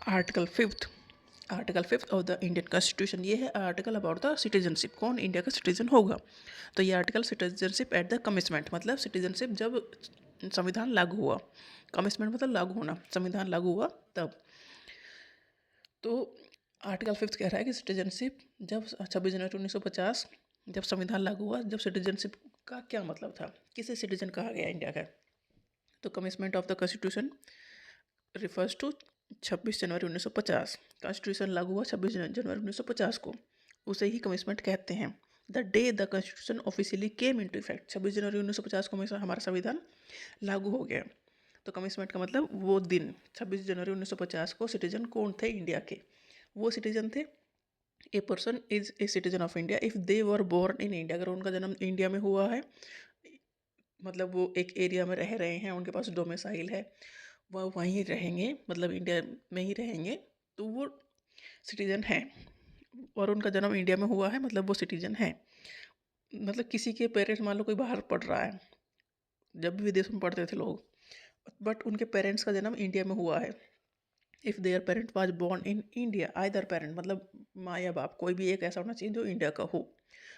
Article 5 of the Indian constitution, ये है article about the citizenship, कौन इंडिया का सिटीजन होगा। तो ये आर्टिकल सिटीजनशिप एट द कमिसमेंट, मतलब सिटीजनशिप जब संविधान लागू हुआ, कमिसमेंट मतलब लागू होना, संविधान लागू हुआ तब। तो आर्टिकल 5 कह रहा है कि सिटीजनशिप जब 26 जनवरी 1950 जब संविधान लागू हुआ, जब सिटीजनशिप का क्या मतलब था, किसे सिटीजन कहा गया इंडिया का। तो commencement of the constitution refers to 26 January 1950, constitution लागू हुआ 26 जनवरी 1950 को, उसे ही कमिसमेंट कहते हैं। The day the constitution officially came into effect, 26 January 1950 को हमारा संविधान लागू हो गया। तो कमिसमेंट का मतलब वो दिन 26 जनवरी 1950 को सिटीजन कौन थे इंडिया के, वो सिटीजन थे a person is a citizen of India if they were born in India, अगर उनका जन्म इंडिया में हुआ है, मतलब वो एक एरिया में रह रहे हैं, उनके पास डोमिसाइल है, वह वहीं रहेंगे, मतलब इंडिया में ही रहेंगे, तो वो सिटीजन हैं। और उनका जन्म इंडिया में हुआ है, मतलब वो सिटीजन हैं। मतलब किसी के पेरेंट्स, मान लो कोई बाहर पढ़ रहा है, जब भी विदेश में पढ़ते थे लोग, बट उनके पेरेंट्स का जन्म इंडिया में हुआ है, if their parent was born in India, either parent मतलब माँ या बाप, कोई भी एक ऐसा होना चाहिए जो इंडिया का हो,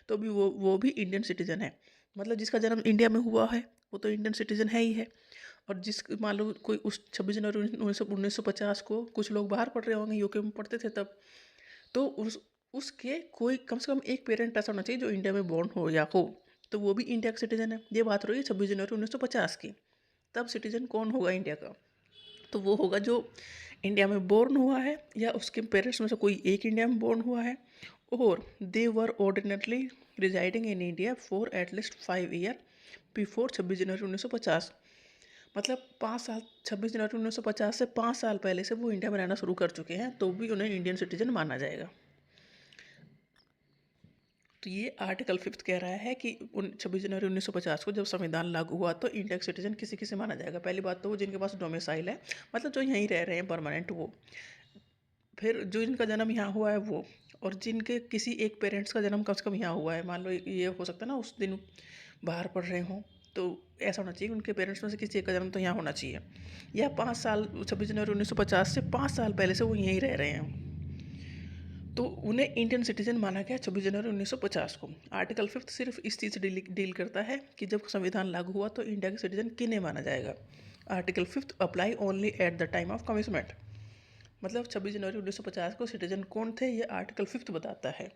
तो भी वो भी इंडियन सिटीजन है। मतलब जिसका जन्म इंडिया में हुआ है वो तो इंडियन सिटीजन है ही है। और जिस मान लो कोई उस 26 जनवरी 1950 को कुछ लोग बाहर पढ़ रहे होंगे, यूके में पढ़ते थे तब, तो उसके कोई कम से कम एक पेरेंट ऐसा होना चाहिए जो इंडिया में बोर्न हो या हो, तो वो भी इंडिया का सिटीजन है। ये बात रही 26 जनवरी 1950 की। तब सिटीजन कौन होगा इंडिया का, तो वो होगा जो इंडिया में बोर्न हुआ है, या उसके पेरेंट्स में से कोई एक इंडिया में बोर्न हुआ है, और they were ordinarily residing in India for at least 5 year before 26 January 1950। मतलब 5 साल, 26 जनवरी 1950 से 5 साल पहले से वो इंडिया में रहना शुरू कर चुके हैं, तो भी उन्हें इंडियन सिटीजन माना जाएगा। तो ये आर्टिकल 5 कह रहा है कि 26 जनवरी 1950 को जब संविधान लागू हुआ तो इंडिया का सिटीजन किसे किसे माना जाएगा। पहली बात तो वो जिनके पास डोमिसाइल है, मतलब जो यहीं रह रहे हैं परमानेंट, वो। फिर जो जिनका जन्म यहाँ हुआ है वो, और जिनके किसी एक पेरेंट्स का जन्म कम से कम यहाँ हुआ है, मान लो ये हो सकता है ना उस दिन बाहर पढ़ रहे हों, तो ऐसा होना चाहिए कि उनके पेरेंट्स में से किसी एक का जन्म तो यहाँ होना चाहिए, या 5 साल 26 जनवरी 1950 से 5 साल पहले से वो यहीं रह रहे हैं, तो उन्हें इंडियन सिटीजन माना गया 26 जनवरी 1950 को। आर्टिकल 5 सिर्फ इस चीज़ से डील करता है कि जब संविधान लागू हुआ तो इंडिया के सिटीजन किन्हें माना जाएगा। Article 5 apply only at the time of commencement, मतलब 26 जनवरी 1950 को सिटीजन कौन थे ये आर्टिकल 5 बताता है।